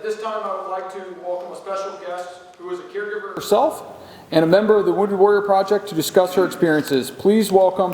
At this time, I would like to welcome a special guest who is a caregiver herself and a member of the Wounded Warrior Project to discuss her experiences. Please welcome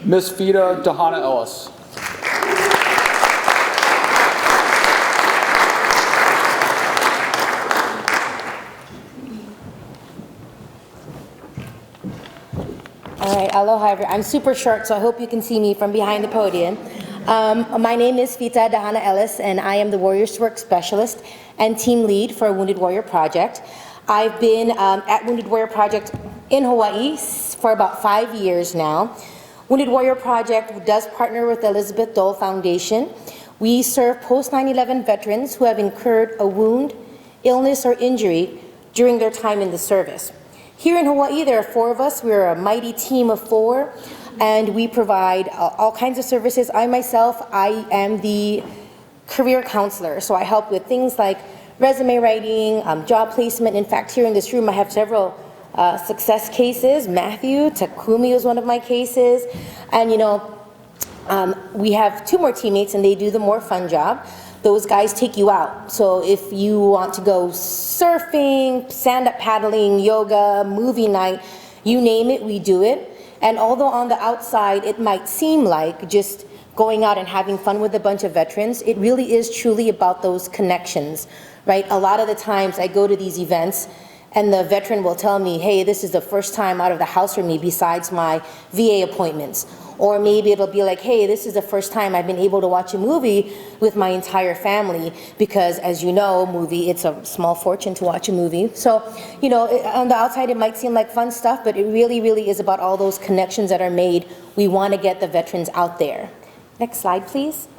Ms. Fitha Dahana-Ellis. All right, aloha everyone. I'm super short, so I hope you can see me from behind the podium. My name is Fitha Dahana-Ellis, and I am the Warriors to Work Specialist and Team Lead for Wounded Warrior Project. I've been at Wounded Warrior Project in Hawaii for about 5 years now. Wounded Warrior Project does partner with the Elizabeth Dole Foundation. We serve post 9/11 veterans who have incurred a wound, illness, or injury during their time in the service. Here in Hawaii, there are 4 of us. We're a mighty team of 4, and we provide all kinds of services. I am the career counselor, so I help with things like resume writing, job placement. In fact, here in this room, I have several success cases. Matthew Takumi was one of my cases, and we have 2 more teammates, and they do the more fun job. Those guys take you out. So if you want to go surfing, stand-up paddling, yoga, movie night, you name it, we do it. And although on the outside it might seem like just going out and having fun with a bunch of veterans, it really is truly about those connections, right? A lot of the times I go to these events and the veteran will tell me, hey, this is the first time out of the house for me besides my VA appointments. Or maybe it'll be like, hey, this is the first time I've been able to watch a movie with my entire family, because as you know, it's a small fortune to watch a movie. So, on the outside it might seem like fun stuff, but it really, really is about all those connections that are made. We want to get the veterans out there. Next slide, please.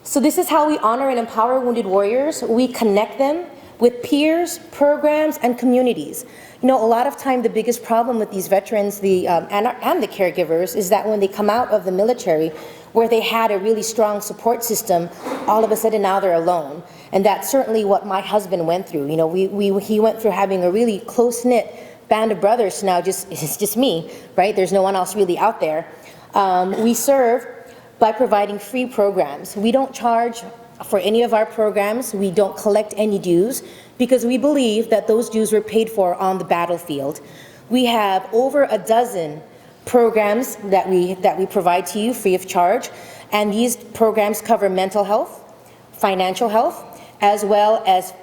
So this is how we honor and empower wounded warriors. We connect them with peers, programs, and communities. A lot of time the biggest problem with these veterans and the caregivers is that when they come out of the military, where they had a really strong support system, all of a sudden now they're alone. And that's certainly what my husband went through. He went through having a really close-knit band of brothers. Now it's just me, right? There's no one else really out there. We serve by providing free programs. We don't charge for any of our programs. We don't collect any dues because we believe that those dues were paid for on the battlefield. We have over a dozen programs that we provide to you free of charge, and these programs cover mental health, financial health, as well as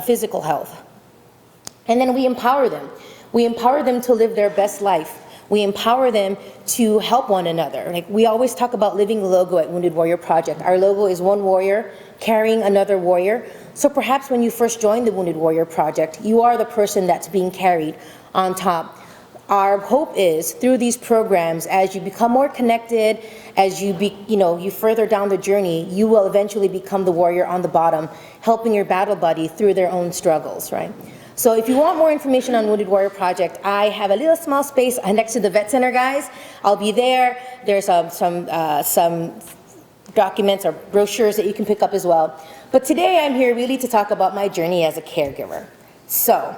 physical health. And then we empower them. We empower them to live their best life. We empower them to help one another. Like we always talk about living the logo at Wounded Warrior Project. Our logo is one warrior carrying another warrior. So perhaps when you first join the Wounded Warrior Project, you are the person that's being carried on top. Our hope is through these programs, as you become more connected, as you further down the journey, you will eventually become the warrior on the bottom, helping your battle buddy through their own struggles, right? So if you want more information on Wounded Warrior Project, I have a little small space next to the Vet Center, guys. I'll be there. There's some documents or brochures that you can pick up as well. But today I'm here really to talk about my journey as a caregiver. So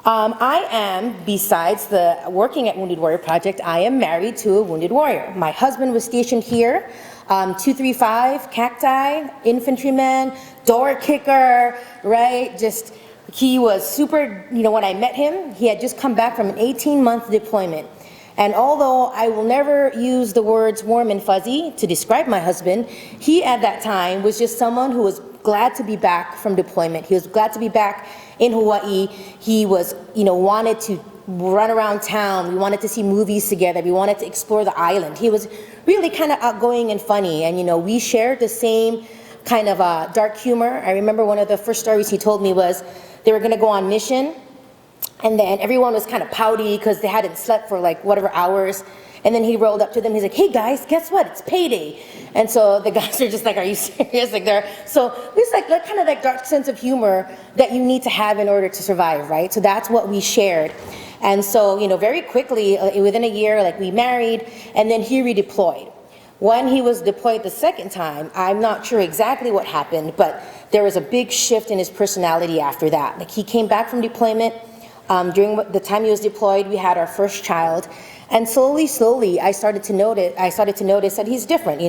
I am, besides working at Wounded Warrior Project, I am married to a wounded warrior. My husband was stationed here, 235, Cacti, infantryman, door kicker, right? He was super, when I met him, he had just come back from an 18-month deployment. And although I will never use the words warm and fuzzy to describe my husband, he at that time was just someone who was glad to be back from deployment. He was glad to be back in Hawaii. He was, wanted to run around town. We wanted to see movies together. We wanted to explore the island. He was really kind of outgoing and funny. And, we shared the same kind of dark humor. I remember one of the first stories he told me was they were going to go on mission. And then everyone was kind of pouty because they hadn't slept for like whatever hours. And then he rolled up to them. He's like, hey guys, guess what? It's payday. And so the guys are just like, are you serious? So it's like that kind of like dark sense of humor that you need to have in order to survive, right? So that's what we shared. And so, very quickly, within a year, we married, and then he redeployed. When he was deployed the second time, I'm not sure exactly what happened, but there was a big shift in his personality after that. He came back from deployment. During the time he was deployed, we had our first child, and slowly, I started to notice that he's different.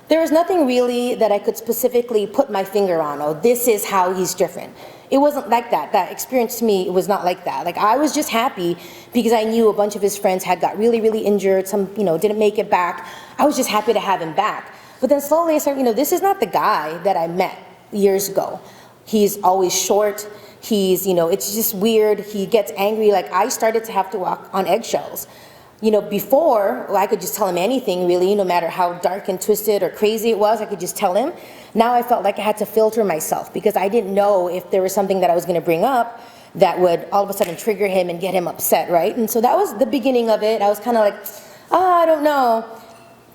there was nothing really that I could specifically put my finger on. Oh, this is how he's different. It wasn't like that. That experience to me was not like that. Like, I was just happy because I knew a bunch of his friends had got really, really injured. Some, didn't make it back. I was just happy to have him back. But then slowly I started, this is not the guy that I met years ago. He's always short. He's, it's just weird. He gets angry. Like, I started to have to walk on eggshells. Before, I could just tell him anything, really, no matter how dark and twisted or crazy it was, I could just tell him. Now I felt like I had to filter myself because I didn't know if there was something that I was going to bring up that would all of a sudden trigger him and get him upset, right? And so that was the beginning of it. I was kind of like, I don't know.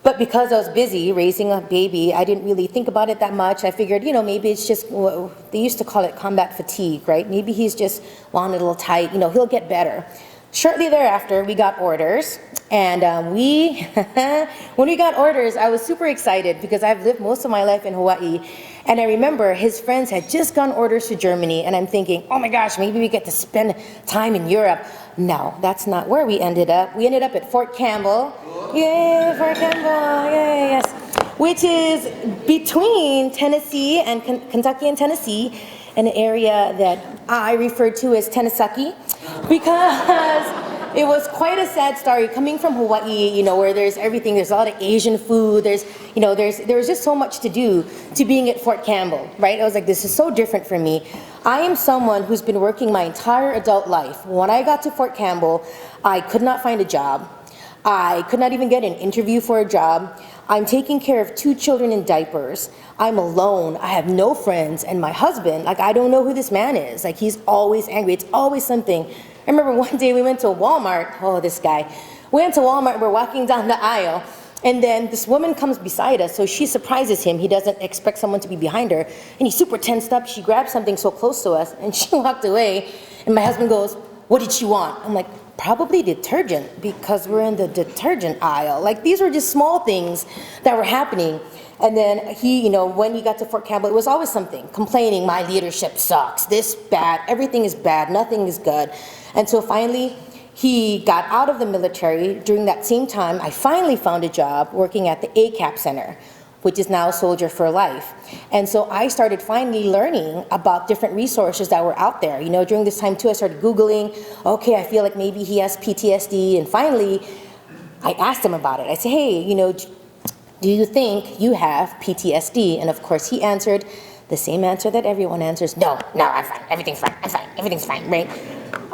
But because I was busy raising a baby, I didn't really think about it that much. I figured, maybe it's just, they used to call it combat fatigue, right? Maybe he's just wound a little tight, he'll get better. Shortly thereafter, we got orders, and when we got orders, I was super excited because I've lived most of my life in Hawaii, and I remember his friends had just gotten orders to Germany, and I'm thinking, oh my gosh, maybe we get to spend time in Europe. No, that's not where we ended up. We ended up at Fort Campbell. Yay, Fort Campbell, yay, yes. Which is between Tennessee and Kentucky and Tennessee, an area that I refer to as Tennessee, because it was quite a sad story coming from Hawaii, where there's everything, there's a lot of Asian food, there was just so much to do, to being at Fort Campbell, right? I was like, this is so different for me. I am someone who's been working my entire adult life. When I got to Fort Campbell, I could not find a job. I could not even get an interview for a job. I'm taking care of 2 children in diapers. I'm alone. I have no friends. And my husband, like, I don't know who this man is. Like, he's always angry. It's always something. I remember one day we went to Walmart. Oh, this guy. We went to Walmart. We're walking down the aisle. And then this woman comes beside us. So she surprises him. He doesn't expect someone to be behind her. And he's super tensed up. She grabbed something so close to us. And she walked away. And my husband goes, what did she want? I'm like, probably detergent, because we're in the detergent aisle. Like, these were just small things that were happening. And then he, when he got to Fort Campbell, it was always something, complaining, my leadership sucks, this bad, everything is bad, nothing is good. And so finally, he got out of the military. During that same time, I finally found a job working at the ACAP Center, which is now Soldier for Life. And so I started finally learning about different resources that were out there. During this time too, I started Googling, okay, I feel like maybe he has PTSD. And finally, I asked him about it. I said, hey, do you think you have PTSD? And of course, he answered the same answer that everyone answers, no, I'm fine, everything's fine, I'm fine, everything's fine, right?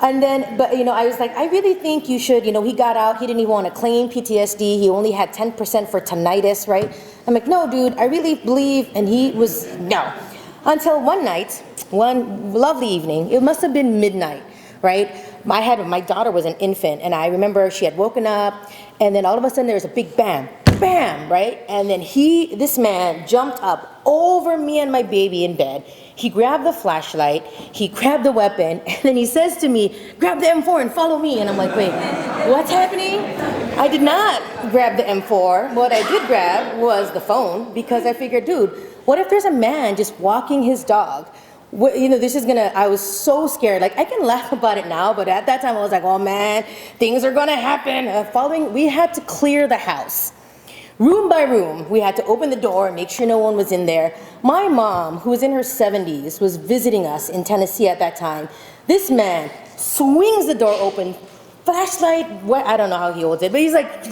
And then, but I was like, I really think you should, he got out, he didn't even want to claim PTSD, he only had 10% for tinnitus, right? I'm like, no, dude, I really believe, and he was, no. Until one night, one lovely evening, it must have been midnight, right? My daughter was an infant, and I remember she had woken up, and then all of a sudden there was a big bam, bam, right? And then this man jumped up over me and my baby in bed. He grabbed the flashlight, he grabbed the weapon, and then he says to me, grab the M4 and follow me. And I'm like, wait, what's happening? I did not grab the M4. What I did grab was the phone, because I figured, dude, what if there's a man just walking his dog? This is gonna, I was so scared. Like, I can laugh about it now, but at that time I was like, oh man, things are gonna happen. We had to clear the house. Room by room, we had to open the door and make sure no one was in there. My mom, who was in her 70s, was visiting us in Tennessee at that time. This man swings the door open, flashlight, I don't know how he holds it, but he's like,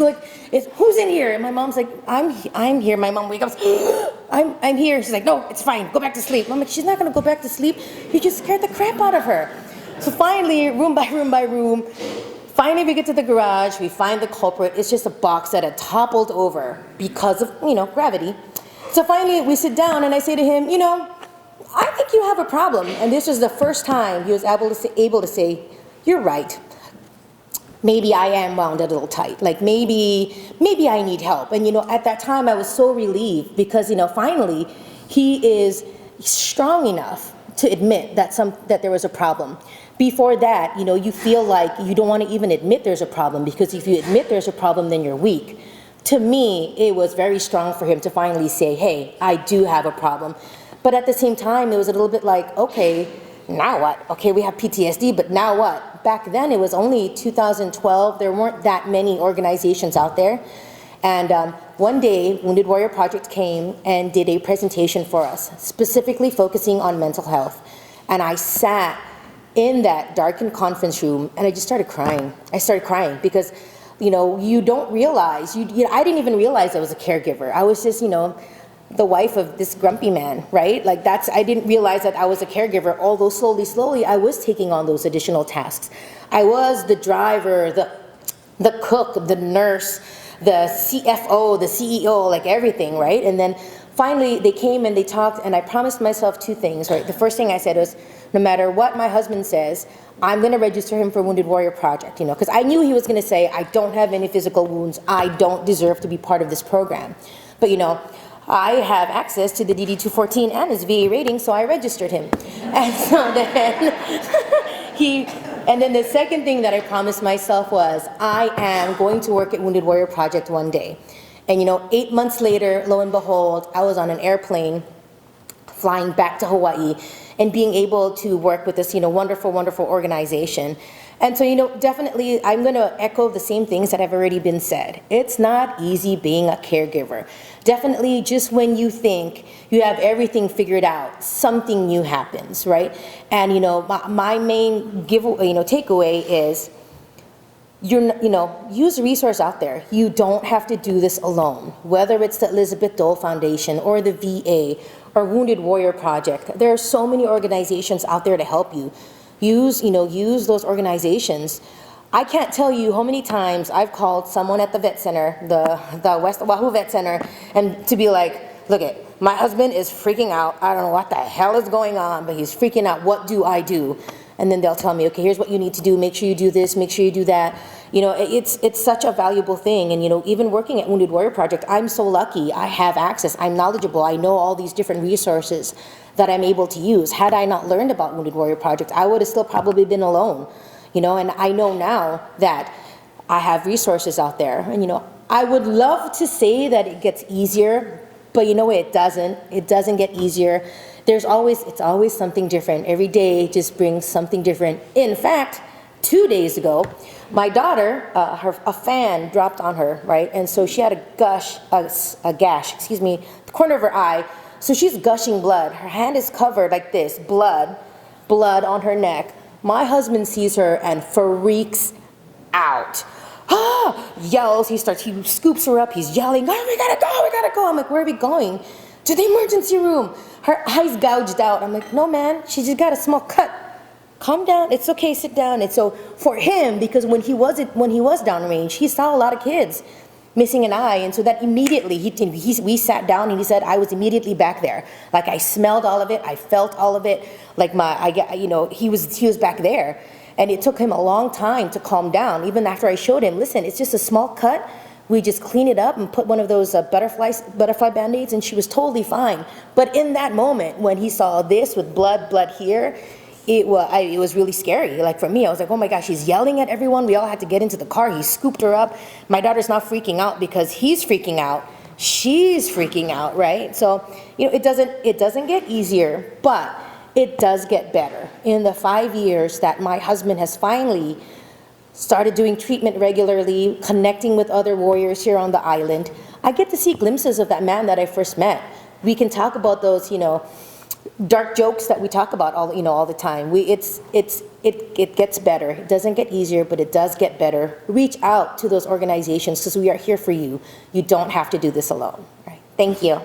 who's in here? And my mom's like, I'm here. My mom wakes up, I'm here. She's like, no, it's fine, go back to sleep. I'm like, she's not gonna go back to sleep. You just scared the crap out of her. So finally, room by room by room, finally we get to the garage, we find the culprit. It's just a box that had toppled over because of, gravity. So finally we sit down and I say to him, I think you have a problem. And this was the first time he was able to say, you're right. Maybe I am wound a little tight. Like, maybe I need help. And at that time I was so relieved because, finally he is strong enough to admit that there was a problem. Before that, you feel like you don't want to even admit there's a problem, because if you admit there's a problem, then you're weak. To me, it was very strong for him to finally say, hey, I do have a problem. But at the same time, it was a little bit like, okay, now what? Okay, we have PTSD, but now what? Back then, it was only 2012. There weren't that many organizations out there. And one day, Wounded Warrior Project came and did a presentation for us, specifically focusing on mental health. And I sat in that darkened conference room and I just started crying. I started crying because, you know, you don't realize, I didn't even realize I was a caregiver. I was just, you know, the wife of this grumpy man, right? Like I didn't realize that I was a caregiver, although slowly, I was taking on those additional tasks. I was the driver, the cook, the nurse, the CFO, the CEO, like everything, right? And then finally they came and they talked and I promised myself two things, right? The first thing I said was, no matter what my husband says, I'm gonna register him for Wounded Warrior Project, you know, because I knew he was gonna say, I don't have any physical wounds, I don't deserve to be part of this program. But you know, I have access to the DD-214 and his VA rating, so I registered him. And so then and then the second thing that I promised myself was, I am going to work at Wounded Warrior Project one day. And you know, 8 months later, lo and behold, I was on an airplane flying back to Hawaii and being able to work with this, you know, wonderful, wonderful organization. And so, you know, definitely I'm gonna echo the same things that have already been said. It's not easy being a caregiver. Definitely just when you think you have everything figured out, something new happens, right? And you know, my main takeaway is, use the resource out there. You don't have to do this alone. Whether it's the Elizabeth Dole Foundation or the VA or Wounded Warrior Project, there are so many organizations out there to help you. Use those organizations. I can't tell you how many times I've called someone at the vet center, the West Oahu Vet Center, and to be like, look it, my husband is freaking out. I don't know what the hell is going on, but he's freaking out. What do I do? And then they'll tell me, okay, here's what you need to do. Make sure you do this, make sure you do that. You know, it's such a valuable thing. And you know, even working at Wounded Warrior Project, I'm so lucky. I have access, I'm knowledgeable, I know all these different resources that I'm able to use. Had I not learned about Wounded Warrior Project, I would have still probably been alone. You know, and I know now that I have resources out there. And you know, I would love to say that it gets easier, but you know, it doesn't. It doesn't get easier. It's always something different. Every day just brings something different. In fact, 2 days ago, my daughter, a fan dropped on her, right? And so she had a gash, the corner of her eye. So she's gushing blood. Her hand is covered like this, blood on her neck. My husband sees her and freaks out. Ah! Yells, he scoops her up, he's yelling, oh, we gotta go. I'm like, where are we going? To the emergency room. Her eyes gouged out. I'm like, no man, she just got a small cut. Calm down, it's okay, sit down. And so for him, because when he was downrange, he saw a lot of kids missing an eye, and so that immediately, we sat down and he said, I was immediately back there. Like I smelled all of it, I felt all of it, like he was back there. And it took him a long time to calm down, even after I showed him, listen, it's just a small cut, we just clean it up and put one of those butterfly Band-Aids, and she was totally fine. But in that moment, when he saw this with blood here, it was really scary. Like for me, I was like, oh my gosh, he's yelling at everyone. We all had to get into the car. He scooped her up. My daughter's not freaking out because he's freaking out. She's freaking out, right? So, you know, it doesn't get easier, but it does get better. In the 5 years that my husband has finally started doing treatment regularly, connecting with other warriors here on the island, I get to see glimpses of that man that I first met. We can talk about those, you know, dark jokes that we talk about all the time. It gets better. It doesn't get easier, but it does get better. Reach out to those organizations because we are here for you. You don't have to do this alone. Right? Thank you.